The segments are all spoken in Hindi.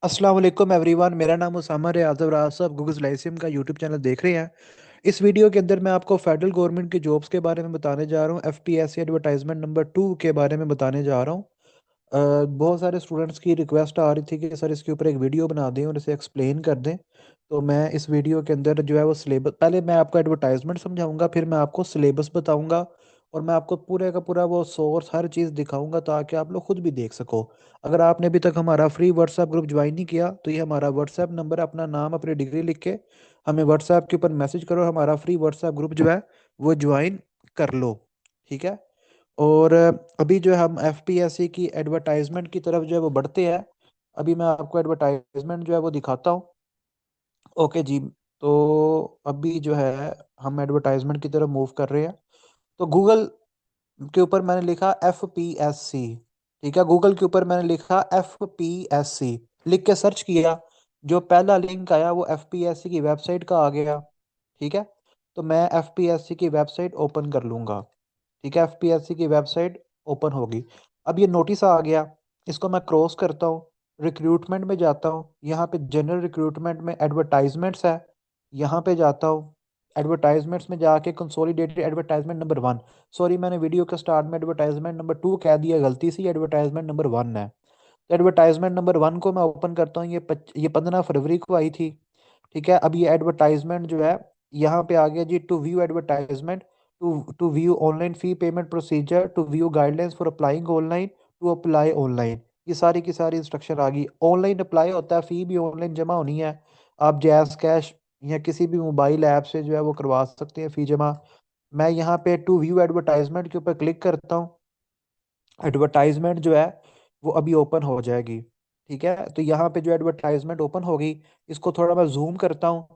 अस्सलाम वालेकुम एवरीवन। मेरा नाम उसामा है। आज़ब राज साहब गूगल लाइसिम का यूट्यूब चैनल देख रहे हैं। इस वीडियो के अंदर मैं आपको फेडरल गवर्नमेंट की जॉब्स के बारे में बताने जा रहा हूँ। एफपीएससी एडवर्टाइजमेंट नंबर 2 के बारे में बताने जा रहा हूँ। बहुत सारे स्टूडेंट्स की रिक्वेस्ट आ रही थी कि सर इसके ऊपर एक वीडियो बना दें और इसे एक्सप्लेन कर दें। तो मैं इस वीडियो के अंदर जो है वो सिलेबस, पहले मैं आपको एडवर्टाइजमेंट समझाऊंगा, फिर मैं आपको सिलेबस बताऊंगा और मैं आपको पूरे का पूरा वो सोर्स हर चीज़ दिखाऊंगा ताकि आप लोग खुद भी देख सको। अगर आपने अभी तक हमारा फ्री व्हाट्सएप ग्रुप ज्वाइन नहीं किया तो ये हमारा व्हाट्सएप नंबर है, अपना नाम अपनी डिग्री लिख के हमें व्हाट्सएप के ऊपर मैसेज करो, हमारा फ्री व्हाट्सएप ग्रुप जो है वो ज्वाइन कर लो। ठीक है। और अभी जो है हम एफपीएससी की एडवर्टाइजमेंट की तरफ जो है वो बढ़ते हैं। अभी मैं आपको एडवर्टाइजमेंट जो है वो दिखाता हूँ। ओके जी। तो अभी जो है हम एडवर्टाइजमेंट की तरफ मूव कर रहे हैं। तो गूगल के ऊपर मैंने लिखा एफपीएससी। ठीक है, गूगल के ऊपर मैंने लिखा एफपीएससी, लिख के सर्च किया। जो पहला लिंक आया वो एफपीएससी की वेबसाइट का आ गया। ठीक है। तो मैं एफपीएससी की वेबसाइट ओपन कर लूंगा। ठीक है, एफपीएससी की वेबसाइट ओपन होगी। अब ये नोटिस आ गया, इसको मैं क्रॉस करता हूँ, रिक्रूटमेंट में जाता हूँ, यहाँ पे जनरल रिक्रूटमेंट में एडवर्टाइजमेंट्स है, यहाँ पे जाता हूँ। एडवर्टाइजमेंट्स में जाके कंसोलिडेटेड एडवर्टाइजमेंट नंबर 1, सॉरी मैंने वीडियो के स्टार्ट में एडवर्टाइजमेंट नंबर 2 कह दिया गलती से, एडवर्टाइजमेंट नंबर 1 है। तो एडवर्टाइजमेंट नंबर 1 को मैं ओपन करता हूँ, ये 15 फरवरी को आई थी। ठीक है। अब ये एडवर्टाइजमेंट जो है यहाँ पे आ गया जी, to view advertisement, to view online fee payment procedure, to view guidelines for applying online, to apply online. ये सारी की सारी इंस्ट्रक्शन आ गई। ऑनलाइन अप्लाई होता है, फी भी ऑनलाइन जमा होनी है। आप जैस कैश या किसी भी मोबाइल ऐप से जो है वो करवा सकते हैं फी जमा। मैं यहाँ पे टू व्यू एडवर्टाइजमेंट के ऊपर क्लिक करता हूँ। एडवर्टाइजमेंट जो है वो अभी ओपन हो जाएगी। ठीक है। तो यहाँ पे जो एडवर्टाइजमेंट ओपन होगी, इसको थोड़ा मैं जूम करता हूँ।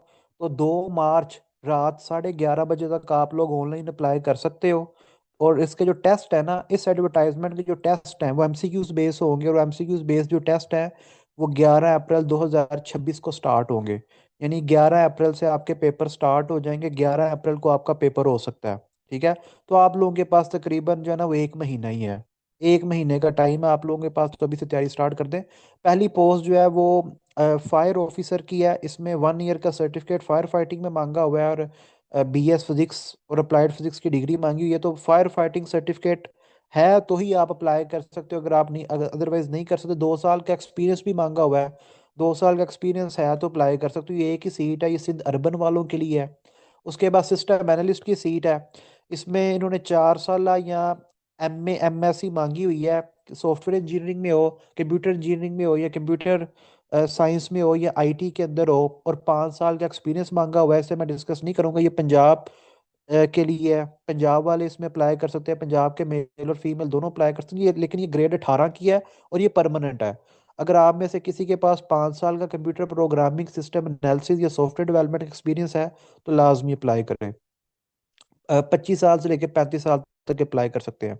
तो 2 मार्च रात 11:30 बजे तक आप लोग ऑनलाइन अप्लाई कर सकते हो। और इसके जो टेस्ट है ना, इस एडवर्टाइजमेंट के जो टेस्ट हैं वो एमसीक्यूज बेस होंगे, और एमसीक्यूज बेस जो टेस्ट हैं वो 11 अप्रैल 2026 को स्टार्ट होंगे। यानी 11 अप्रैल से आपके पेपर स्टार्ट हो जाएंगे, 11 अप्रैल को आपका पेपर हो सकता है। ठीक है। तो आप लोगों के पास तकरीबन जो है ना वो 1 महीना ही है। 1 महीने का टाइम है आप लोगों के पास, तो अभी से तैयारी स्टार्ट कर दें। पहली पोस्ट जो है वो फायर ऑफिसर की है। इसमें 1 ईयर का सर्टिफिकेट फायर फाइटिंग में मांगा हुआ है, और बीएस फिजिक्स और अप्लाइड फिजिक्स की डिग्री मांगी हुई है। तो फायर फाइटिंग सर्टिफिकेट है तो ही आप अप्लाई कर सकते हो। अगर आप नहीं, अगर अदरवाइज नहीं कर सकते, 2 साल का एक्सपीरियंस भी मांगा हुआ है। 2 साल का एक्सपीरियंस है तो अप्लाई कर सकते हो। ये एक ही सीट है, ये सिंध अर्बन वालों के लिए है। उसके बाद सिस्टम एनालिस्ट की सीट है। इसमें इन्होंने 4 साल या एमए एमएससी मांगी हुई है। सॉफ्टवेयर इंजीनियरिंग में हो, कंप्यूटर इंजीनियरिंग में हो, या कंप्यूटर साइंस में हो, या आईटी के अंदर हो, और 5 साल का एक्सपीरियंस मांगा हुआ है। ऐसे मैं डिस्कस नहीं करूंगा। ये पंजाब के लिए है। पंजाब वाले इसमें अप्लाई कर सकते हैं, पंजाब के मेल और फीमेल दोनों अप्लाई कर सकते हैं। लेकिन ये ग्रेड 18 की है और ये परमानेंट है। अगर आप में से किसी के पास 5 साल का कंप्यूटर प्रोग्रामिंग सिस्टम एनालिसिस या सॉफ्टवेयर डेवलपमेंट एक्सपीरियंस है तो लाजमी अप्लाई करें। 25 साल से लेकर 35 साल तक अप्लाई कर सकते हैं।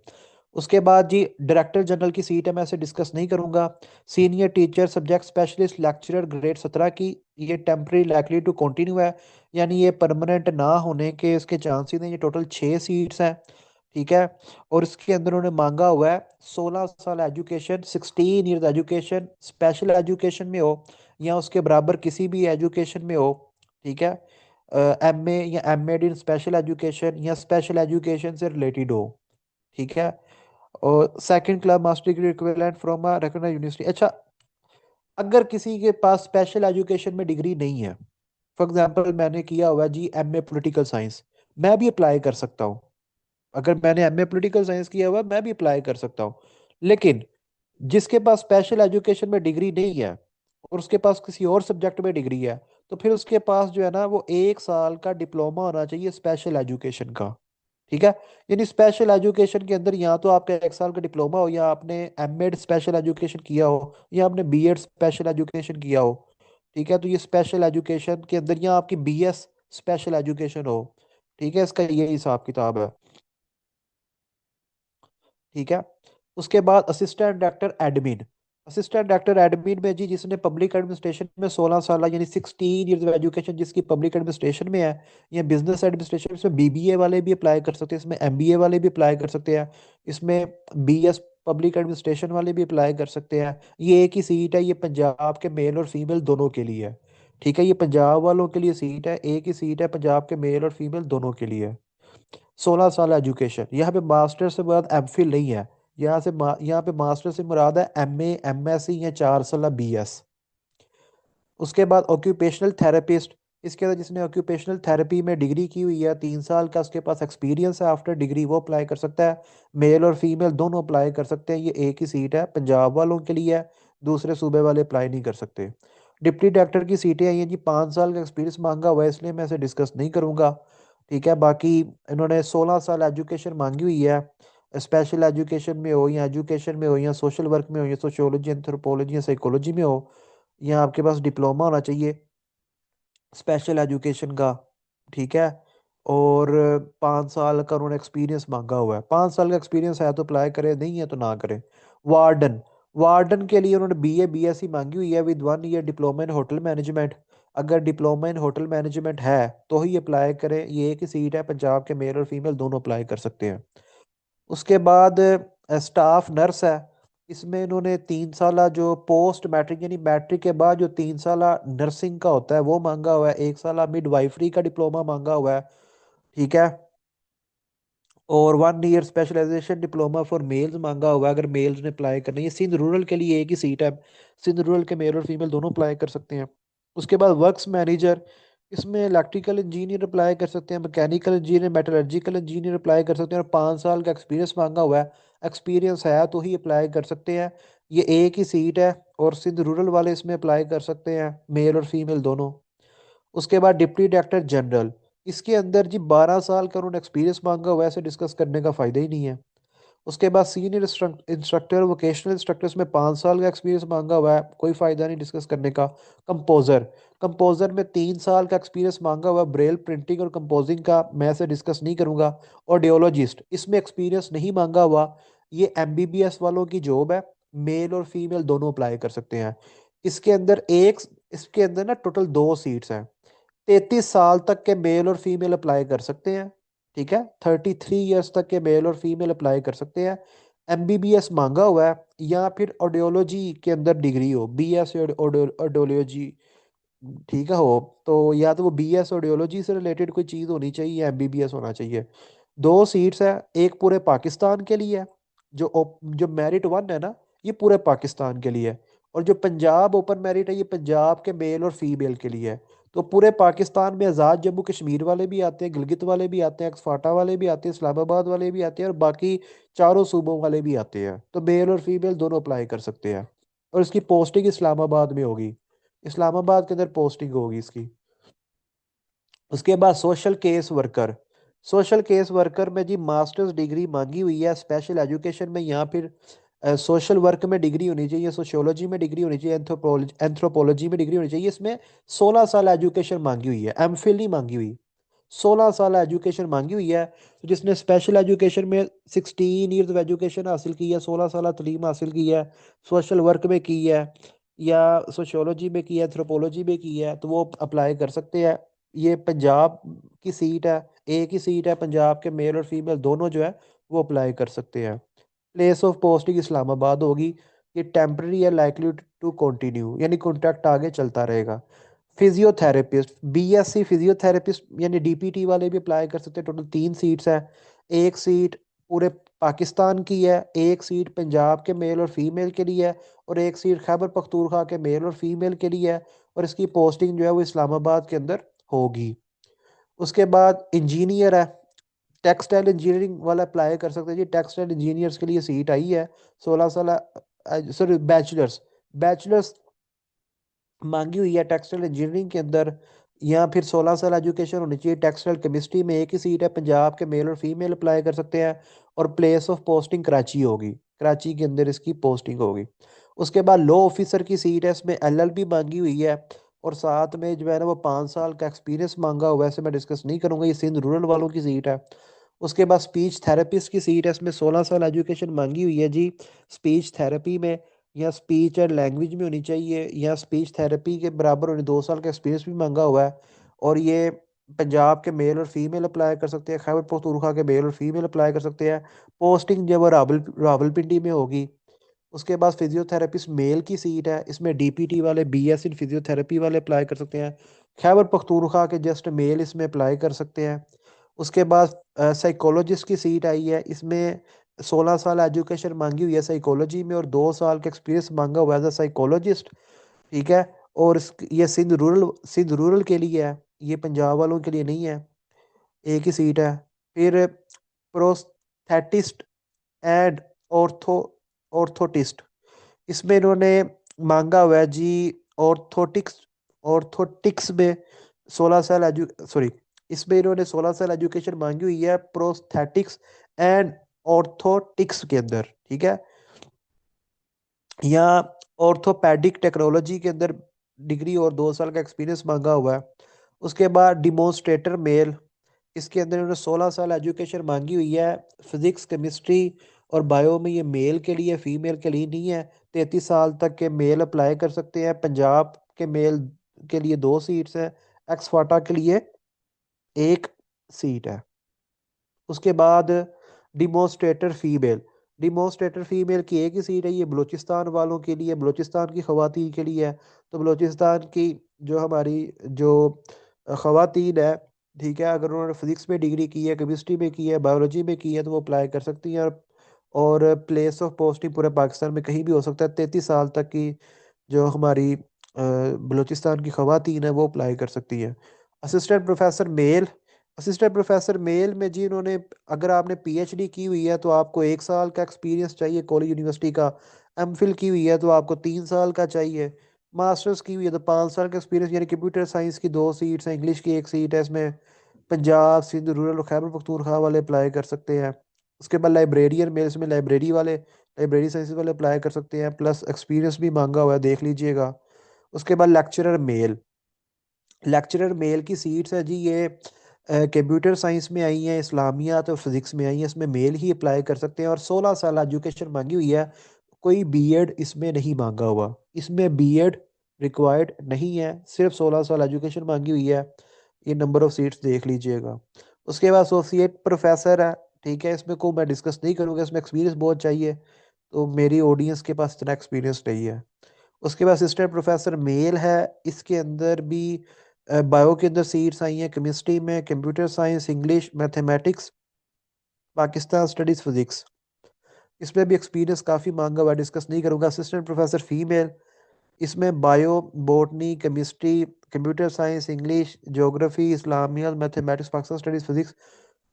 उसके बाद जी डायरेक्टर जनरल की सीट है, मैं इसे डिस्कस नहीं करूंगा। Senior teacher subject specialist lecturer grade 17 की, ये टेम्परेरी लाइकली टू कंटिन्यू है, यानी ये परमानेंट ना होने के इसके चांसेस हैं। ये टोटल 6 सीट्स हैं। ठीक है। और इसके अंदर उन्होंने मांगा हुआ है 16 साल education, 16 years education, special education में हो या उसके बराबर किसी भी एजुकेशन में हो। ठीक है। एमए या एमएड इन स्पेशल एजुकेशन या स्पेशल एजुकेशन से रिलेटेड हो। ठीक है। और second class master degree equivalent from a recognised university. अच्छा, अगर किसी के पास स्पेशल एजुकेशन में डिग्री नहीं है, फॉर एग्जांपल मैंने किया हुआ है जी एमए पॉलिटिकल साइंस, मैं भी अप्लाई कर सकता हूँ। अगर मैंने एमए पॉलिटिकल साइंस किया हुआ है, मैं भी अप्लाई कर सकता हूँ। लेकिन जिसके पास स्पेशल एजुकेशन में डिग्री नहीं है और उसके पास किसी और सब्जेक्ट में डिग्री है, तो फिर उसके पास जो है ना वो 1 साल का डिप्लोमा होना चाहिए स्पेशल एजुकेशन का। ठीक है। यानी स्पेशल एजुकेशन के अंदर या तो आपका 1 साल का डिप्लोमा हो, या आपने एमएड स्पेशल एजुकेशन किया हो, या आपने बीएड स्पेशल एजुकेशन किया हो। ठीक है। तो ये स्पेशल एजुकेशन के अंदर, या आपकी बीएस स्पेशल एजुकेशन हो। ठीक है, इसका ये हिसाब किताब है। ठीक है। उसके बाद assistant director admin. Assistant director admin में जी जिसने पब्लिक एडमिनिस्ट्रेशन में 16 साल यानी 16 ईयर्स ऑफ एजुकेशन जिसकी पब्लिक एडमिनिस्ट्रेशन में है, या बिजनेस एडमिनिस्ट्रेशन, इसमें बीबीए वाले भी अप्लाई कर सकते हैं, इसमें एमबीए वाले भी अप्लाई कर सकते हैं, इसमें बीएस पब्लिक एडमिनिस्ट्रेशन वाले भी अप्लाई कर सकते हैं। ये एक ही सीट है, ये पंजाब के मेल और फीमेल दोनों के लिए है। ठीक है, ये पंजाब वालों के लिए सीट है, एक ही सीट है पंजाब के मेल और फीमेल दोनों के लिए। 16 साल एजुकेशन, यहाँ पे मास्टर से मुराद एम फिल नहीं है। यहाँ पे मास्टर से मुराद है MA MSc या 4 साल BS। उसके बाद ऑक्यूपेशनल थेरेपिस्ट, इसके अंदर जिसने ऑक्यूपेशनल थेरेपी में डिग्री की हुई है, 3 साल का उसके पास एक्सपीरियंस है आफ्टर डिग्री, वो अप्लाई कर सकता है। मेल और फीमेल दोनों अप्लाई कर सकते हैं, ये एक ही सीट है, पंजाब वालों के लिए है, दूसरे सूबे वाले अप्लाई नहीं कर सकते। डिप्टी डायरेक्टर की सीटें आई हैं जी, 5 साल का एक्सपीरियंस मांगा हुआ है, इसलिए मैं इसे डिस्कस नहीं करूंगा। ठीक है, बाकी इन्होंने 16 साल एजुकेशन मांगी हुई है। स्पेशल एजुकेशन में हो या एजुकेशन में हो या सोशल वर्क में हो या सोशियोलॉजी एंथ्रोपोलॉजी या साइकोलॉजी में हो, या आपके पास डिप्लोमा होना चाहिए स्पेशल एजुकेशन का। ठीक है, और 5 साल का उन्होंने एक्सपीरियंस मांगा हुआ है। 5 साल का एक्सपीरियंस है तो अप्लाई करें, नहीं है तो ना करें। वार्डन, वार्डन के लिए उन्होंने BA BSc मांगी हुई है with 1 year diploma in hotel management. अगर डिप्लोमा इन होटल मैनेजमेंट है तो ही अप्लाई करें, ये एक ही सीट है, पंजाब के मेल और फीमेल दोनों अप्लाई कर सकते हैं। उसके बाद स्टाफ नर्स है, इसमें इन्होंने 3 साल जो पोस्ट मैट्रिक यानी मैट्रिक के बाद जो 3 साल नर्सिंग का होता है वो मांगा हुआ है, 1 साल मिडवाइफरी का डिप्लोमा मांगा हुआ है। ठीक है, और 1 year specialisation diploma for males मांगा हुआ है, अगर मेल्स ने अप्लाई करना है। ये सिंध रूरल के लिए एक ही सीट है, सिंध रूरल के मेल और फीमेल दोनों अप्लाई कर सकते हैं। उसके बाद वर्क्स मैनेजर, इसमें इलेक्ट्रिकल इंजीनियर अप्लाई कर सकते हैं, mechanical engineer, metallurgical engineer apply कर सकते हैं, और 5 साल का एक्सपीरियंस मांगा हुआ है। एक्सपीरियंस है तो ही अप्लाई कर सकते हैं, ये एक ही सीट है, और सिंध रूरल वाले इसमें अप्लाई कर सकते हैं, मेल और फीमेल दोनों। उसके बाद डिप्टी डायरेक्टर जनरल, इसके अंदर जी 12 साल का उन्होंने एक्सपीरियंस मांगा हुआ है, ऐसे डिस्कस करने का फायदा ही नहीं है। उसके बाद सीनियर इंस्ट्रक्टर वोकेशनल इंस्ट्रक्टर्स में 5 साल का एक्सपीरियंस मांगा हुआ है, कोई फायदा नहीं डिस्कस करने का। कंपोजर, कंपोजर में 3 साल का एक्सपीरियंस मांगा हुआ है, ब्रेल प्रिंटिंग और कंपोजिंग का, मैं इसे डिस्कस नहीं करूंगा। ऑडियोलॉजिस्ट, इसमें एक्सपीरियंस नहीं मांगा हुआ, ये MBBS वालों की जॉब है, मेल और फीमेल दोनों अप्लाई कर सकते हैं। इसके अंदर एक इसके अंदर ना टोटल 2 सीट्स हैं। 33 साल तक के मेल और फीमेल अप्लाई कर सकते हैं। ठीक है, 33 ईयर्स तक के मेल और फीमेल अप्लाई कर सकते हैं। MBBS मांगा हुआ है, या फिर ऑडियोलॉजी के अंदर डिग्री हो, BS ऑडियोलॉजी, ठीक है हो, तो या तो वो BS ऑडियोलॉजी से रिलेटेड कोई चीज़ होनी चाहिए या MBBS होना चाहिए। 2 सीट्स है, एक पूरे पाकिस्तान के लिए है, जो मेरिट 1 है ना, ये पूरे पाकिस्तान के लिए है, और जो पंजाब ओपन मेरिट है ये पंजाब के मेल और फीमेल के लिए है। तो पूरे पाकिस्तान में आज़ाद जम्मू कश्मीर वाले भी आते हैं, गिलगित वाले भी आते हैं, एक्सफाटा वाले भी आते हैं, इस्लामाबाद वाले भी आते हैं, और बाकी चारों सूबों वाले भी आते हैं, तो मेल और फीमेल दोनों अप्लाई कर सकते हैं। और इसकी पोस्टिंग इस्लामाबाद में होगी, इस्लामाबाद के अंदर पोस्टिंग होगी इसकी। उसके बाद social case worker, social case worker में जी मास्टर्स डिग्री मांगी हुई है स्पेशल एजुकेशन में, या फिर सोशल वर्क में डिग्री होनी चाहिए, सोशियोलॉजी में डिग्री होनी चाहिए, एंथ्रोपोलॉजी में डिग्री होनी चाहिए। इसमें 16 साल एजुकेशन मांगी हुई है, MPhil नहीं मांगी हुई, 16 साल एजुकेशन मांगी हुई है। तो जिसने स्पेशल एजुकेशन में 16 ईयर्स ऑफ एजुकेशन हासिल की है, 16 साल तलीम हासिल की है, सोशल वर्क में की है, या सोशियोलॉजी में की है, एंथ्रोपोलॉजी में की है, तो वो अप्लाई कर सकते हैं। ये पंजाब की सीट है, एक ही सीट है, पंजाब के मेल और फीमेल दोनों जो है वो अप्लाई कर सकते हैं। प्लेस ऑफ पोस्टिंग इस्लामाबाद होगी। ये टेम्पररी है, लाइकली टू कंटिन्यू, यानी कॉन्ट्रैक्ट आगे चलता रहेगा। फिजियोथेरेपिस्ट, BSc फिजियोथेरेपिस्ट यानी DPT वाले भी अप्लाई कर सकते हैं। टोटल 3 सीट्स हैं, एक सीट पूरे पाकिस्तान की है, एक सीट पंजाब के मेल और फीमेल के लिए है, और एक सीट खैबर पख्तूनख्वा के मेल और फीमेल के लिए है, और इसकी पोस्टिंग जो है वो इस्लामाबाद के अंदर होगी। उसके बाद इंजीनियर है, टेक्सटाइल इंजीनियरिंग वाला अप्लाई कर सकते हैं जी, टेक्सटाइल इंजीनियर्स के लिए सीट आई है। 16 साल, सॉरी बैचलर्स, बैचलर्स मांगी हुई है टेक्सटाइल इंजीनियरिंग के अंदर, या फिर 16 साल एजुकेशन होनी चाहिए। टेक्सटाइल केमिस्ट्री में एक ही सीट है, पंजाब के मेल और फीमेल अप्लाई कर सकते हैं, और प्लेस ऑफ पोस्टिंग कराची होगी, कराची के अंदर इसकी पोस्टिंग होगी। उसके बाद लॉ ऑफिसर की सीट है, इसमें LLB मांगी हुई है, और साथ में जो है ना वो 5 साल का एक्सपीरियंस मांगा हुआ है, वैसे मैं डिस्कस नहीं करूंगा, ये सिंध रूरल वालों की सीट है। उसके बाद स्पीच थेरेपिस्ट की सीट है, इसमें 16 साल एजुकेशन मांगी हुई है जी, स्पीच थेरेपी में, या स्पीच एंड लैंग्वेज में होनी चाहिए, या स्पीच थेरेपी के बराबर होने 2 साल का एक्सपीरियंस भी मांगा हुआ है। और ये पंजाब के मेल और फीमेल अप्लाई कर सकते हैं, खैबर पख्तूनख्वा के मेल और फीमेल अप्लाई कर सकते हैं। पोस्टिंग जब रावलपिंडी में होगी। उसके बाद फिजियोथेरेपिस्ट मेल की सीट है, इसमें डीपीटी वाले, बीएस इन फिजियोथेरेपी वाले अप्लाई कर सकते हैं। खैबर पख्तूनख्वा के जस्ट मेल इसमें अप्लाई कर सकते हैं। उसके बाद साइकोलॉजिस्ट की सीट आई है, इसमें 16 साल एजुकेशन मांगी हुई है साइकोलॉजी में, और 2 साल का एक्सपीरियंस मांगा हुआ है एज अ साइकोलॉजिस्ट। ठीक है। और ये सिंध रूरल के लिए है, ये पंजाब वालों के लिए नहीं है। एक ही सीट है। फिर प्रोस्थेटिस्ट एंड ऑर्थो ऑर्थोटिस्ट, इसमें इन्होंने मांगा हुआ है जी ऑर्थोटिक्स। ऑर्थोटिक्स में 16 साल एजु सॉरी, इसमें इन्होंने 16 साल एजुकेशन मांगी हुई है प्रोस्थेटिक्स एंड ऑर्थोटिक्स के अंदर। ठीक है। या ऑर्थोपेडिक टेक्नोलॉजी के अंदर डिग्री और 2 साल का एक्सपीरियंस मांगा हुआ है। उसके बाद डिमोन्स्ट्रेटर मेल, इसके अंदर इन्होंने 16 साल एजुकेशन मांगी हुई है फिजिक्स केमिस्ट्री और बायो में, ये मेल के लिए, फीमेल के लिए नहीं है। 33 साल तक के मेल अप्लाई कर सकते हैं। पंजाब के मेल के लिए 2 सीट्स हैं, एक्सफाटा के लिए 1 सीट है। उसके बाद डिमोन्स्ट्रेटर फीमेल, डिमोन्स्ट्रेटर फीमेल की 1 ही सीट है, ये बलूचिस्तान वालों के लिए, बलूचिस्तान की खवातीन के लिए है। तो बलूचिस्तान की जो हमारी जो खवातीन है, ठीक है, अगर उन्होंने फिजिक्स में डिग्री की है, केमिस्ट्री में की है, बायोलॉजी में की है, तो वो अप्लाई कर सकती हैं। और प्लेस ऑफ पोस्टिंग पूरे पाकिस्तान में कहीं भी हो सकता है। 33 साल तक की जो हमारी बलूचिस्तान की खवातीन है वो अप्लाई कर सकती हैं। Assistant professor male, assistant professor male में जी इन्होंने, अगर आपने पीएचडी की हुई है तो आपको 1 साल का एक्सपीरियंस चाहिए कॉलेज यूनिवर्सिटी का। एमफिल की हुई है तो आपको 3 साल का चाहिए। मास्टर्स की हुई है तो 5 साल का एक्सपीरियंस, यानी कंप्यूटर साइंस की 2 सीट्स हैं, इंग्लिश की 1 सीट है इसमें। पंजाब सिंध रूरल और खैबर पख्तूनख्वा वाले अप्लाई कर सकते हैं। उसके बाद लाइब्रेरियन मेल, इसमें लाइब्रेरी वाले, लाइब्रेरी साइंस वाले अप्लाई कर सकते हैं, प्लस एक्सपीरियंस भी मांगा हुआ है, देख लीजिएगा। उसके बाद लेक्चरर मेल, लेक्चरर मेल की सीट्स है जी, ये कंप्यूटर साइंस में आई हैं, इस्लामियात और फिजिक्स में आई हैं, इसमें मेल ही अप्लाई कर सकते हैं। और 16 साल एजुकेशन मांगी हुई है, कोई बीएड इसमें नहीं मांगा हुआ, इसमें बीएड रिक्वायर्ड नहीं है, सिर्फ 16 साल एजुकेशन मांगी हुई है। ये नंबर ऑफ सीट्स देख लीजिएगा। उसके बाद एसोसिएट प्रोफेसर है, ठीक है, इसमें को मैं डिस्कस नहीं करूँगा, इसमें एक्सपीरियंस बहुत चाहिए, तो मेरी ऑडियंस के पास इतना एक्सपीरियंस नहीं है। उसके बाद असिस्टेंट प्रोफेसर मेल है, इसके अंदर भी बायो के अंदर सीट्स आई हैं, केमिस्ट्री में, computer science, English, mathematics, Pakistan studies, physics, इसमें भी एक्सपीरियंस काफ़ी मांगा हुआ है, डिस्कस नहीं करूंगा। असिस्टेंट प्रोफेसर फीमेल, इसमें bio, botany, chemistry, computer science, English, geography, Islamia, mathematics, Pakistan studies, physics,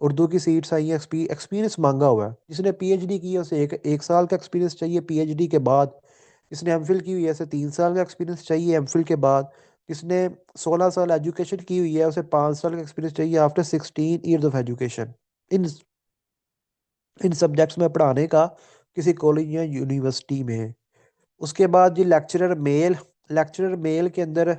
Urdu की सीट्स आई हैं। एक्सपीरियंस मांगा हुआ है, जिसने पीएचडी की है उसे एक साल का एक्सपीरियंस चाहिए पीएचडी के बाद। जिसने एमफिल की हुई है उसे 3 साल का एक्सपीरियंस चाहिए एमफिल के बाद। जिसने 16 साल एजुकेशन की हुई है उसे 5 साल का एक्सपीरियंस चाहिए after 16 years of education in in subjects में पढ़ाने का किसी कॉलेज या यूनिवर्सिटी में। उसके बाद जी लेक्चरर मेल, लेक्चरर मेल के अंदर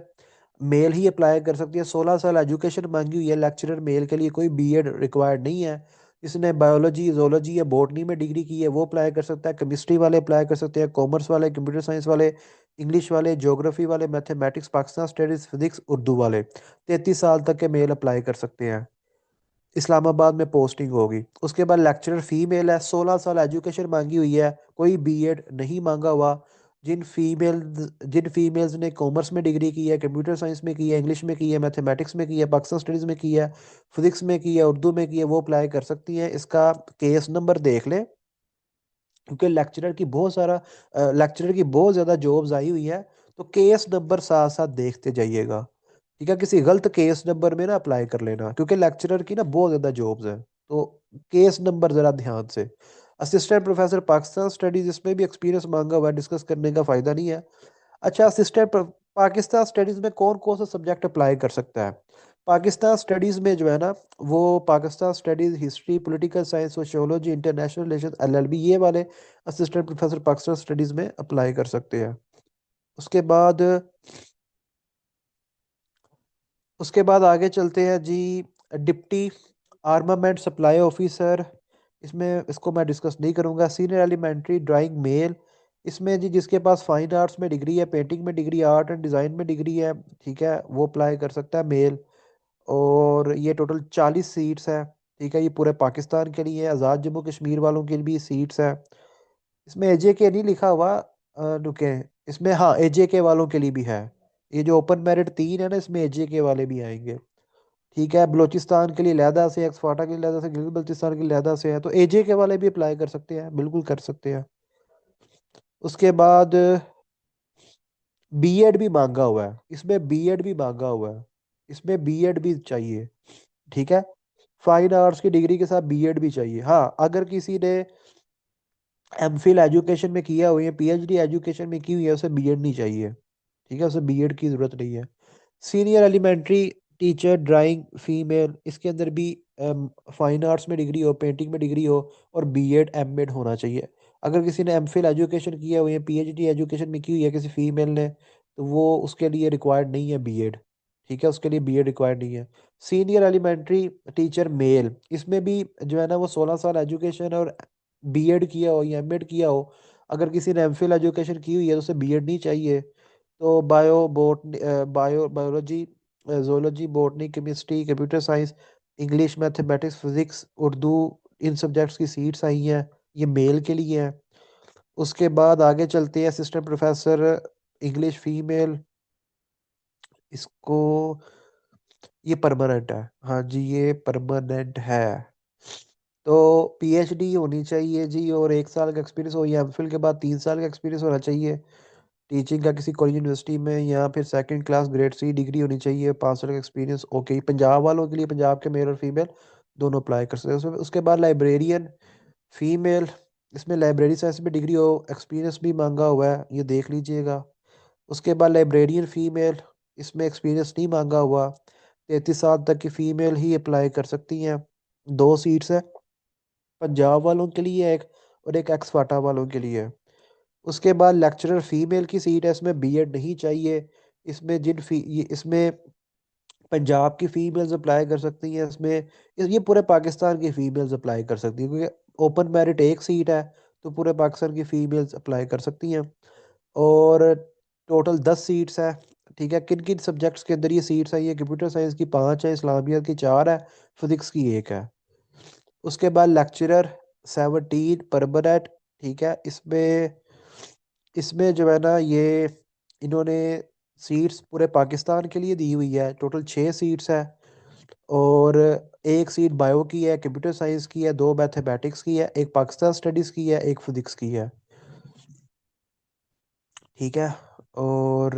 मेल ही अप्लाई कर सकती है। 16 साल एजुकेशन मांगी हुई है लेक्चरर मेल के लिए, कोई बीएड रिक्वायर्ड नहीं है। जिसने बायोलॉजी, जोलॉजी या बॉटनी में डिग्री की है वो अप्लाई कर सकता है। केमिस्ट्री वाले अप्लाई कर सकते हैं, कॉमर्स वाले, कंप्यूटर साइंस वाले, इंग्लिश वाले, ज्योग्राफी वाले, mathematics, Pakistan studies, physics, Urdu वाले। 33 साल तक के मेल अप्लाई कर सकते हैं। इस्लामाबाद में पोस्टिंग होगी। उसके बाद लेक्चरर फीमेल है, 16 साल एजुकेशन मांगी हुई है, कोई बीएड नहीं मांगा हुआ। जिन फीमेल्स ने कॉमर्स में डिग्री की है, कंप्यूटर साइंस में की है, इंग्लिश में की है, मैथमेटिक्स में की है, पाकिस्तान स्टडीज़ में की है, फिजिक्स में की है, उर्दू में की है, वो अप्लाई कर सकती हैं। इसका केस नंबर देख लें, क्योंकि लेक्चरर की बहुत ज़्यादा जॉब्स आई हुई है, तो केस नंबर साथ साथ देखते जाइएगा। ठीक है, किसी गलत केस नंबर में ना अप्लाई कर लेना, क्योंकि लेक्चरर की ना बहुत ज़्यादा जॉब्स हैं। तो केस नंबर ज़रा ध्यान से। असिस्टेंट प्रोफेसर पाकिस्तान स्टडीज, इसमें भी एक्सपीरियंस मांगा हुआ है, डिस्कस करने का फ़ायदा नहीं है। अच्छा, पाकिस्तान स्टडीज़ में कौन कौन सा सब्जेक्ट अप्लाई कर सकता है? पाकिस्तान स्टडीज़ में जो है ना, वो Pakistan studies, history, political science, sociology, international relation, LLB, ये वाले असिस्टेंट प्रोफेसर पाकिस्तान स्टडीज़ में अप्लाई कर सकते हैं। उसके बाद उसके बाद आगे चलते हैं जी, डिप्टी आर्मामेंट सप्लाई ऑफिसर, इसमें इसको मैं डिस्कस नहीं करूंगा। सीनियर एलिमेंट्री ड्राइंग मेल, इसमें जी जिसके पास फाइन आर्ट्स में डिग्री है, पेंटिंग में डिग्री, आर्ट एंड डिज़ाइन में डिग्री है, ठीक है, वो अप्लाई कर सकता है मेल। और ये टोटल 40 सीट्स है। ठीक है, ये पूरे पाकिस्तान के लिए है। आज़ाद जम्मू कश्मीर वालों के लिए भी सीट्स है। इसमें एजे के नहीं लिखा हुआ, रुके, इसमें हाँ एजे के वालों के लिए भी है। ये जो ओपन मेरिट 3 है ना, इसमें एजे के वाले भी आएंगे। ठीक है, बलोचिस्तान के लिए लहदा से, एक्सफाटा के लिए लहदा से, गिलगित बल्तिस्तान के लिए लहदा से है, तो एजे के वाले भी अप्लाई कर सकते हैं, बिल्कुल कर सकते हैं। उसके बाद बीएड भी मांगा हुआ है, इसमें बीएड भी मांगा हुआ है, इसमें बीएड भी चाहिए। ठीक है, फाइन आर्ट्स की डिग्री के साथ बीएड भी चाहिए। हाँ, अगर किसी ने एमफिल एजुकेशन में किया हुआ है, पीएचडी एजुकेशन में की हुई है, उसे बीएड नहीं चाहिए। ठीक है, उसे बीएड की जरूरत नहीं है। Senior elementary teacher drawing female, इसके अंदर भी फाइन आर्ट्स में डिग्री हो, पेंटिंग में डिग्री हो, और बीएड एमएड होना चाहिए। अगर किसी ने एमफिल एजुकेशन किया हुआ है, पीएचडी एजुकेशन में की हुई है किसी फीमेल ने, तो वो उसके लिए रिक्वायर्ड नहीं है बीएड। ठीक है, उसके लिए बीएड रिक्वायर्ड नहीं है। सीनियर एलिमेंट्री टीचर मेल, इसमें भी जो है ना वो 16 साल एजुकेशन और बीएड किया हो या एमएड किया हो। अगर किसी ने एमफिल एजुकेशन की हुई है तो उसे बीएड नहीं चाहिए। तो biology, zoology, botany, chemistry, computer science, English, mathematics, physics, Urdu, इन सब्जेक्ट्स की सीट्स आई हैं। ये मेल के लिए हैं। उसके बाद आगे चलते हैं, असिस्टेंट प्रोफेसर इंग्लिश फीमेल, इसको, ये परमानेंट है। हाँ जी, ये परमानेंट है। तो पीएचडी होनी चाहिए जी, और 1 साल का एक्सपीरियंस हो, या एमफिल के बाद 3 साल का एक्सपीरियंस होना चाहिए टीचिंग का किसी कॉलेज यूनिवर्सिटी में, या फिर second class grade C degree होनी चाहिए, 5 साल का एक्सपीरियंस। ओके, पंजाब वालों के लिए, पंजाब के मेल और फीमेल दोनों अप्लाई कर सकते हैं उसमें। उसके बाद लाइब्रेरियन फीमेल, इसमें लाइब्रेरी साइंस में डिग्री हो, एक्सपीरियंस भी मांगा हुआ है, ये देख लीजिएगा। उसके बाद लाइब्रेरियन फीमेल, इसमें एक्सपीरियंस नहीं मांगा हुआ, 33 साल तक की फीमेल ही अप्लाई कर सकती हैं। 2 सीट्स है, पंजाब वालों के लिए एक, और एक एक्स-फाटा वालों के लिए है। उसके बाद लेक्चरर फीमेल की सीट है, इसमें बीएड नहीं चाहिए। इसमें इसमें पंजाब की फीमेल्स अप्लाई कर सकती हैं इसमें। ये पूरे पाकिस्तान की फीमेल्स अप्लाई कर सकती हैं, क्योंकि ओपन मेरिट एक सीट है, तो पूरे पाकिस्तान की फीमेल्स अप्लाई कर सकती हैं। और टोटल 10 सीट्स है। ठीक है, किन किन सब्जेक्ट्स के अंदर ये सीट्स है? ये कंप्यूटर साइंस की 5 है, इस्लामियत की 4 है, फिजिक्स की 1 है। उसके बाद लेक्चरर 17 परमानेंट। ठीक है, इसमें इसमें जो है ना ये इन्होंने सीट्स पूरे पाकिस्तान के लिए दी हुई है, टोटल 6 सीट्स है। और एक सीट बायो की है, कंप्यूटर साइंस की है, 2 मैथमेटिक्स की है, एक पाकिस्तान स्टडीज़ की है, एक फिजिक्स की है। ठीक है, और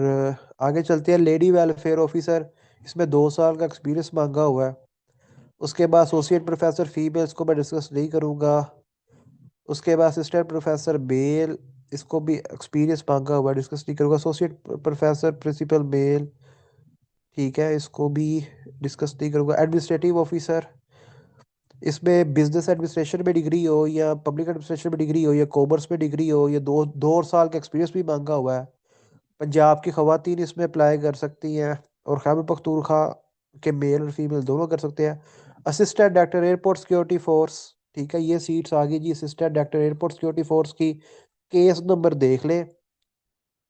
आगे चलते हैं, लेडी वेलफेयर ऑफिसर, इसमें 2 साल का एक्सपीरियंस मांगा हुआ है। उसके बाद एसोसिएट प्रोफेसर फीमेल्स को मैं डिस्कस नहीं करूँगा। उसके बाद असिस्टेंट प्रोफेसर मेल, इसको भी एक्सपीरियंस मांगा हुआ है, डिस्कस नहीं करूँगा। एसोसिएट प्रोफेसर प्रिंसिपल मेल, ठीक है, इसको भी डिस्कस नहीं करूँगा। एडमिनिस्ट्रेटिव ऑफिसर, इसमें बिजनेस एडमिनिस्ट्रेशन में डिग्री हो, या पब्लिक एडमिनिस्ट्रेशन में डिग्री हो, या कॉमर्स में डिग्री हो, या 2 साल का एक्सपीरियंस भी मांगा हुआ है। पंजाब की खवातीन इसमें अप्लाई कर सकती हैं, और खैबर पख्तूनख्वा के मेल और फीमेल दोनों कर सकते हैं। Assistant director airport security force, ठीक है, ये सीट्स आ गई जी। Assistant director airport security force की केस नंबर देख लें,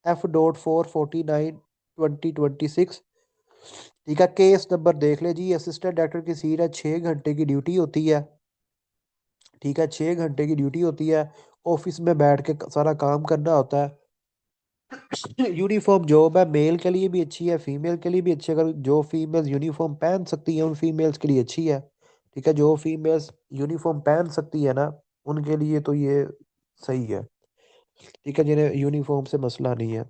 F.449/2026। ठीक है, केस नंबर देख ले जी। असिस्टेंट डायरेक्टर की सीट है, 6 घंटे की ड्यूटी होती है। ठीक है, 6 घंटे की ड्यूटी होती है, ऑफिस में बैठ के सारा काम करना होता है। यूनिफॉर्म जॉब है, मेल के लिए भी अच्छी है, फीमेल के लिए भी अच्छी है। अगर जो फीमेल्स यूनिफॉर्म पहन सकती हैं, उन फीमेल्स के लिए अच्छी है। ठीक है, जो फीमेल्स यूनिफॉर्म पहन सकती है ना, उनके लिए तो ये सही है। ठीक है, जिन्हें यूनिफॉर्म से मसला नहीं है।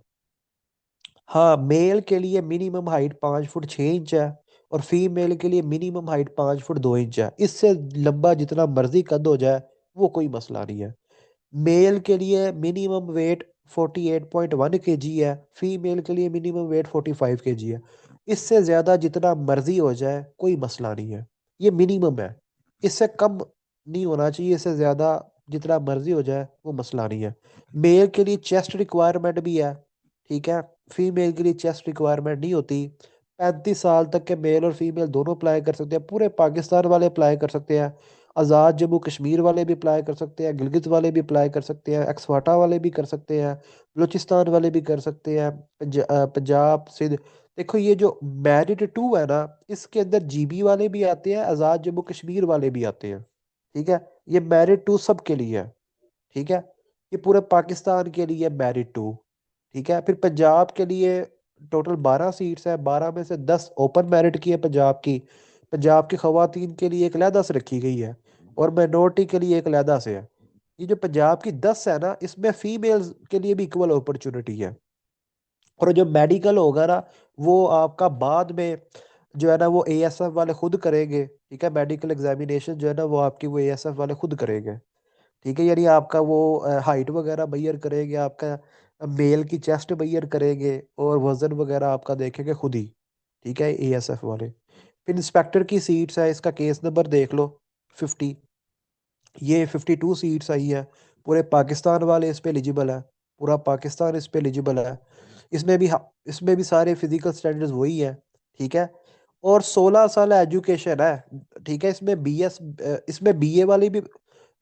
हाँ, मेल के लिए मिनिमम हाइट 5 फुट 6 इंच है, और फीमेल के लिए मिनिमम हाइट 5 फुट 2 इंच है। इससे लंबा जितना मर्जी कद हो जाए, वो कोई मसला नहीं है। मेल के लिए मिनिमम वेट 48.1 kg है, फीमेल के लिए मिनिमम वेट 45 kg है। इससे ज़्यादा जितना मर्जी हो जाए, कोई मसला नहीं है। ये मिनिमम है, इससे कम नहीं होना चाहिए, इससे ज़्यादा जितना मर्जी हो जाए वो मसला नहीं है। मेल के लिए चेस्ट रिक्वायरमेंट भी है। ठीक है, फीमेल के लिए चेस्ट रिक्वायरमेंट नहीं होती। 35 साल तक के मेल और फीमेल दोनों अप्लाई कर सकते हैं, पूरे पाकिस्तान वाले अप्लाई कर सकते हैं। आज़ाद जम्मू कश्मीर वाले भी अप्लाई कर सकते हैं, गिलगित वाले भी अप्लाई कर सकते हैं, एक्सवाटा वाले भी कर सकते हैं, बलूचिस्तान वाले भी कर सकते हैं, पंजाब सिंध देखो ये जो मैरिट टू है ना, इसके अंदर जीबी वाले भी आते हैं, आजाद जम्मू कश्मीर वाले भी आते हैं। ठीक है, ये मैरिट टू सबके लिए है। ठीक है, ये पूरे पाकिस्तान के लिए मैरिट टू। ठीक है, फिर पंजाब के लिए टोटल 12 सीट्स है, 12 में से 10 ओपन मेरिट की है पंजाब की। पंजाब की खवातीन के लिए एक अलहदा से रखी गई है, और माइनॉरिटी के लिए एक अलहदा से है। ये जो पंजाब की 10 है ना, इसमें फीमेल्स के लिए भी इक्वल अपॉर्चुनिटी है। और जो मेडिकल होगा ना, वो आपका बाद में जो है ना, वो एएसएफ वाले खुद करेंगे। ठीक है, मेडिकल एग्जामिनेशन जो है ना, वो आपकी वो एएसएफ वाले खुद करेंगे। ठीक है, यानी आपका वो हाइट वगैरह मैयर करेंगे, आपका मेल की चेस्ट मैयर करेंगे, और वजन वगैरह आपका देखेंगे खुद ही। ठीक है, एएसएफ वाले। फिर इंस्पेक्टर की सीट्स है, इसका केस नंबर देख लो, 50। ये 52 सीट्स आई है। पूरे पाकिस्तान वाले इस पे एलिजिबल है, पूरा पाकिस्तान इस पे एलिजिबल है। इसमें भी सारे फिजिकल स्टैंडर्ड्स वही है। ठीक है, और 16 साल एजुकेशन है। ठीक है, इसमें बीए वाले भी,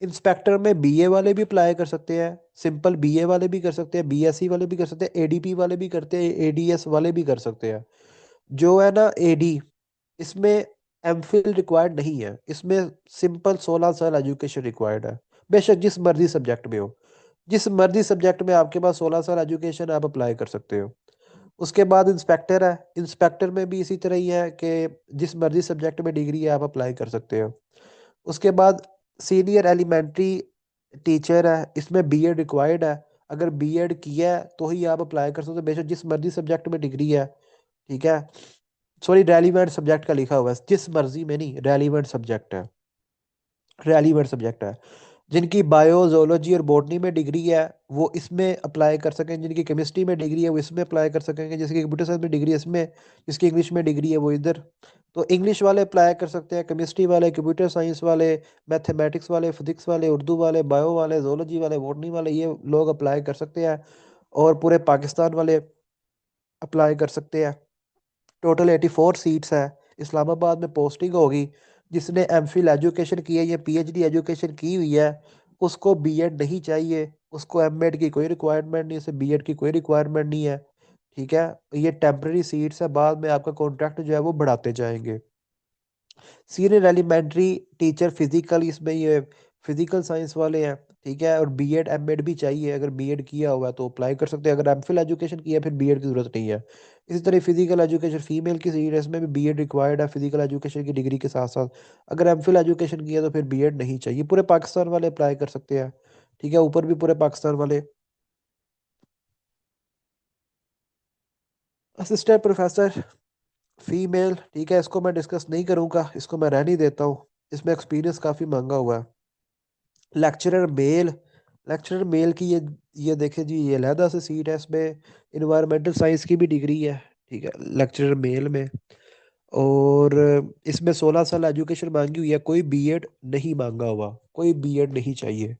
इंस्पेक्टर में बीए वाले भी अप्लाई कर सकते हैं, सिंपल बीए वाले भी कर सकते हैं, बीएससी वाले भी कर सकते हैं, एडीपी वाले भी करते हैं, एडीएस वाले भी कर सकते हैं। जो है ना एडी, इसमें एमफिल रिक्वायर्ड नहीं है, इसमें सिंपल 16 साल एजुकेशन रिक्वायर्ड है। बेशक जिस मर्जी सब्जेक्ट में हो, जिस मर्जी सब्जेक्ट में आपके पास 16 साल एजुकेशन, आप अप्लाई कर सकते हो। उसके बाद इंस्पेक्टर है, इंस्पेक्टर में भी इसी तरह ही है कि जिस मर्जी सब्जेक्ट में डिग्री है, आप अप्लाई कर सकते हो। उसके बाद सीनियर एलिमेंट्री टीचर है, इसमें बीएड रिक्वायर्ड है। अगर बीएड किया है तो ही आप अप्लाई कर सकते हो, बेशक जिस मर्जी सब्जेक्ट में डिग्री है। ठीक है, सॉरी, रेलिवेंट सब्जेक्ट का लिखा हुआ है, जिस मर्जी में नहीं, रेलिवेंट सब्जेक्ट है, रेलिवेंट सब्जेक्ट है। जिनकी बायो जोलॉजी और बॉटनी में डिग्री है, वो इसमें अप्लाई कर सकें। जिनकी केमिस्ट्री में डिग्री है, वो इसमें अप्लाई कर सकेंगे। जिसकी कंप्यूटर साइंस में डिग्री है, इसमें। जिसकी इंग्लिश में डिग्री है, वो इधर। तो इंग्लिश वाले अप्लाई कर सकते हैं, केमिस्ट्री वाले, कंप्यूटर साइंस वाले, मैथमेटिक्स वाले, फिजिक्स वाले, उर्दू वाले, बायो वाले, जोलॉजी वाले, बॉटनी वाले, ये लोग अप्लाई कर सकते हैं। और पूरे पाकिस्तान वाले अप्लाई कर सकते हैं। टोटल 84 सीट्स है। इस्लामाबाद में पोस्टिंग होगी। जिसने एमफिल एजुकेशन की है या पीएचडी एजुकेशन की हुई है, उसको बीएड नहीं चाहिए, उसको एमएड की कोई रिक्वायरमेंट नहीं, उसे बीएड की कोई रिक्वायरमेंट नहीं है। ठीक है, ये टेम्पररी सीट्स है, बाद में आपका कॉन्ट्रैक्ट जो है वो बढ़ाते जाएंगे। सीनियर एलिमेंट्री टीचर फिजिकल, इसमें ये फिजिकल साइंस वाले हैं। ठीक है, और बीएड एमएड भी चाहिए, अगर बीएड किया हुआ है तो अप्लाई कर सकते हैं, अगर एमफिल एजुकेशन किया है, फिर बीएड की जरूरत नहीं है। इसी तरह फिजिकल एजुकेशन फीमेल की सीट है, इसमें भी बीएड रिक्वायर्ड है फिजिकल एजुकेशन की डिग्री के साथ साथ। अगर एमफिल एजुकेशन किया तो फिर बीएड नहीं चाहिए, पूरे पाकिस्तान वाले अप्लाई कर सकते हैं। ठीक है, ऊपर भी पूरे पाकिस्तान वाले। असिस्टेंट प्रोफेसर फीमेल, ठीक है, इसको मैं डिस्कस नहीं करूंगा, इसको मैं रहने ही देता हूँ। इसमें एक्सपीरियंस काफ़ी महंगा हुआ है। लेक्चरर मेल, लेक्चरर मेल की ये देखें जी, ये अलहदा से सीट है, इसमें इन्वायरमेंटल साइंस की भी डिग्री है। ठीक है, लेक्चरर मेल में। और इसमें 16 साल एजुकेशन मांगी हुई है, कोई बीएड नहीं मांगा हुआ, कोई बीएड नहीं चाहिए।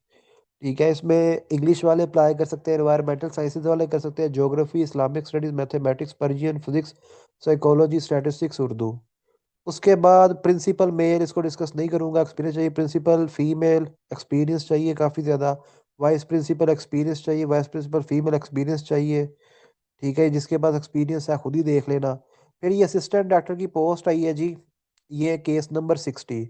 ठीक है, इसमें इंग्लिश वाले अप्लाई कर सकते हैं, एनवायरमेंटल साइंसेज वाले कर सकते हैं, geography, Islamic studies, mathematics, Persian, physics, psychology, statistics, Urdu. उसके बाद प्रिंसिपल मेल, इसको डिस्कस नहीं करूंगा, एक्सपीरियंस चाहिए। प्रिंसिपल फीमेल, एक्सपीरियंस चाहिए काफ़ी ज़्यादा। वाइस प्रिंसिपल एक्सपीरियंस चाहिए, वाइस प्रिंसिपल फीमेल एक्सपीरियंस चाहिए। ठीक है, जिसके पास एक्सपीरियंस है खुद ही देख लेना। फिर ये असिस्टेंट डॉक्टर की पोस्ट आई है जी, ये केस नंबर 60।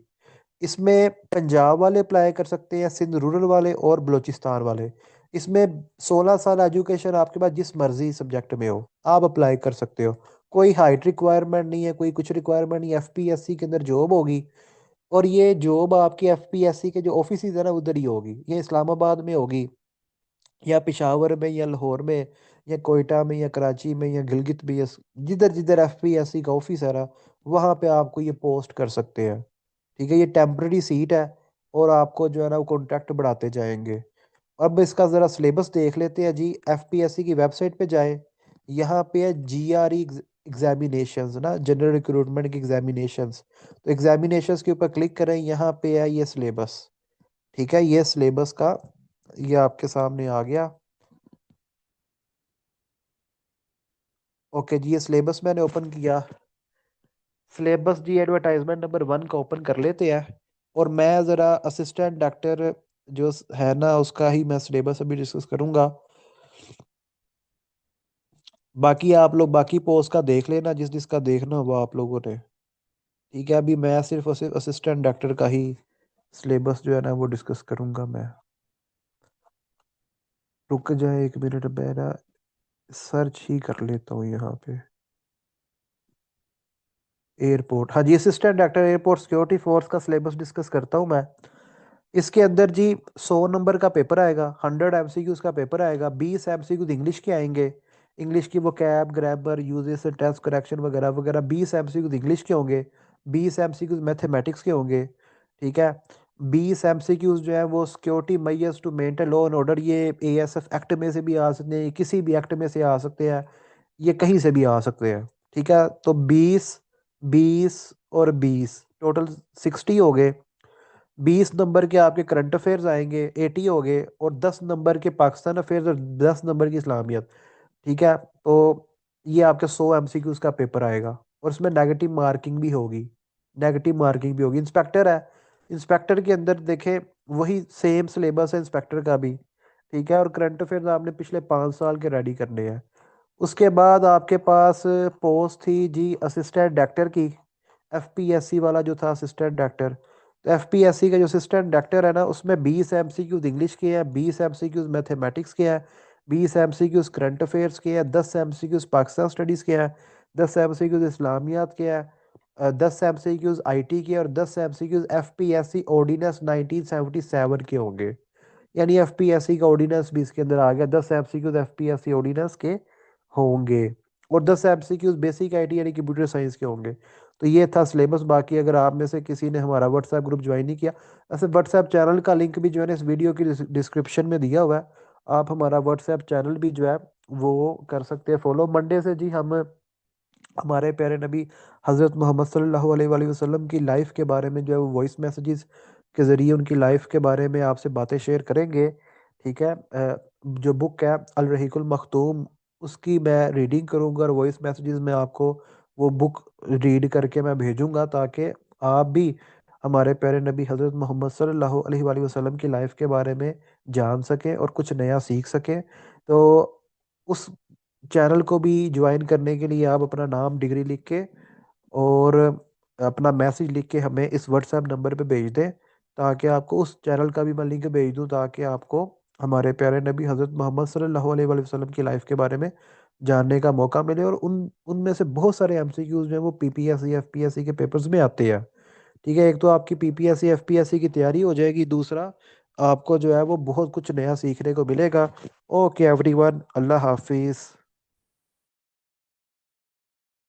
इसमें पंजाब वाले अप्लाई कर सकते हैं, सिंध रूरल वाले और बलूचिस्तान वाले। इसमें 16 साल एजुकेशन आपके पास जिस मर्जी सब्जेक्ट में हो, आप अप्लाई कर सकते हो। कोई हाइट रिक्वायरमेंट नहीं है, कोई कुछ रिक्वायरमेंट नहीं, एफपीएससी के अंदर जॉब होगी। और ये जॉब आपकी एफपीएससी के जो ऑफिस है ना, उधर ही होगी। ये इस्लामाबाद में होगी, या पेशावर में, या लाहौर में, या कोयटा में, या कराची में, या गिलगित में, या जिधर जिधर एफपीएससी का ऑफिस है ना, वहाँ पे आपको ये पोस्ट कर सकते हैं। ठीक है, ये टेम्पररी सीट है, और आपको जो है ना वो कॉन्ट्रैक्ट बढ़ाते जाएंगे। अब इसका ज़रा सिलेबस देख लेते हैं जी। एफपीएससी की वेबसाइट पे जाएं, यहाँ पे है जीआरई एग्जामिनेशंस ना, जनरल रिक्रूटमेंट की एग्जामिनेशंस। तो एग्जामिनेशंस के ऊपर क्लिक करें, यहाँ पे है ये सिलेबस। ठीक है, ये सिलेबस का, ये आपके सामने आ गया। ओके जी, ये सिलेबस मैंने ओपन किया। सिलेबस जी एडवर्टाइजमेंट नंबर 1 का ओपन कर लेते हैं। और मैं ज़रा असिस्टेंट डॉक्टर जो है ना, उसका ही मैं सिलेबस अभी डिस्कस करूंगा। बाकी आप लोग बाकी पोस्ट का देख लेना, जिस जिसका देखना हो वो आप लोगों ने। ठीक है, अभी मैं सिर्फ और सिर्फ असिस्टेंट डॉक्टर का ही सिलेबस जो है ना वो डिस्कस करूंगा मैं। रुक जाए एक मिनट, मैं ना सर्च ही कर लेता हूँ यहाँ पे। एयरपोर्ट, हाँ जी, assistant director airport security force का सिलेबस डिस्कस करता हूँ मैं। इसके अंदर जी 100 नंबर का पेपर आएगा, 100 MCQs का पेपर आएगा, 20 MCQs इंग्लिश के आएंगे। इंग्लिश की वो कैब ग्रामर यूजेस टेंस करेक्शन वगैरह वगैरह 20 MCQs इंग्लिश के होंगे। 20 MCQs मैथमेटिक्स के होंगे। ठीक है। 20 MCQs जो है वो security measures to maintain law and order, ये ASF एक्ट में से भी आ सकते हैं, किसी भी एक्ट में से आ सकते हैं, ये कहीं से भी आ सकते हैं। ठीक है, तो 20 20 और 20 टोटल 60 हो गए। 20 नंबर के आपके करंट अफेयर्स आएंगे, 80 हो गए, और 10 नंबर के पाकिस्तान अफेयर्स और 10 नंबर की इस्लामियत। ठीक है, तो ये आपके 100 MCQs का पेपर आएगा, और इसमें नेगेटिव मार्किंग भी होगी। नेगेटिव मार्किंग भी होगी। इंस्पेक्टर है, इंस्पेक्टर के अंदर देखें वही सेम सिलेबस है इंस्पेक्टर का भी। ठीक है, और करंट अफेयर्स आपने पिछले 5 साल के रेडी करने हैं। उसके बाद आपके पास पोस्ट थी जी असिस्टेंट डायरेक्टर की, FPSC वाला जो था असिस्टेंट डायरेक्टर। तो FPSC का जो असिस्टेंट डायरेक्टर है ना, उसमें 20 MCQs इंग्लिश के हैं, 20 MCQs मैथमेटिक्स के हैं, 20 MCQs करंट अफेयर्स के हैं, 10 MCQs पाकिस्तान स्टडीज़ के हैं, 10 MCQs इस्लामियात के हैं, 10 MCQs IT के, और 10 MCQs FPSC ऑर्डिनेंस 1977 के होंगे। यानी FPSC का ऑर्डिनेंस भी इसके अंदर आ गया, 10 MCQs FPSC ऑर्डिनेंस के होंगे, और 10 MCQs बेसिक IT यानी कंप्यूटर साइंस के होंगे। तो ये था सिलेबस। बाकी अगर आप में से किसी ने हमारा व्हाट्सएप ग्रुप ज्वाइन नहीं किया, ऐसे व्हाट्सएप चैनल का लिंक भी जो है ना इस वीडियो की डिस्क्रिप्शन में दिया हुआ है। आप हमारा व्हाट्सएप चैनल भी जो है वो कर सकते हैं फॉलो। मंडे से जी हम हमारे प्यारे नबी हज़रत मोहम्मद सल्लल्लाहु अलैहि वसल्लम की लाइफ के बारे में जो है वो वॉइस मैसेजेस के ज़रिए उनकी लाइफ के बारे में आपसे बातें शेयर करेंगे। ठीक है, जो बुक है अल रहीकुल मखतूम, उसकी मैं रीडिंग करूंगा, और वॉइस मैसेजेस में आपको वो बुक रीड करके मैं भेजूंगा, ताकि आप भी हमारे प्यारे नबी हज़रत मोहम्मद सल्लल्लाहु अलैहि वसल्लम की लाइफ के बारे में जान सकें और कुछ नया सीख सकें। तो उस चैनल को भी ज्वाइन करने के लिए आप अपना नाम डिग्री लिख के और अपना मैसेज लिख के हमें इस व्हाट्सएप नंबर पे भेज दें, ताकि आपको उस चैनल का भी मैं लिंक भेज दूं, ताकि आपको हमारे प्यारे नबी हज़रत मोहम्मद सल्लल्लाहु अलैहि वसल्लम की लाइफ के बारे में जानने का मौका मिले। और उनमें से बहुत सारे MCQs जो है वो PPSC FPSC के पेपर्स में आते हैं। ठीक है, एक तो आपकी PPSC FPSC की तैयारी हो जाएगी, दूसरा आपको जो है वो बहुत कुछ नया सीखने को मिलेगा। ओके एवरीवन, अल्लाह हाफिज़।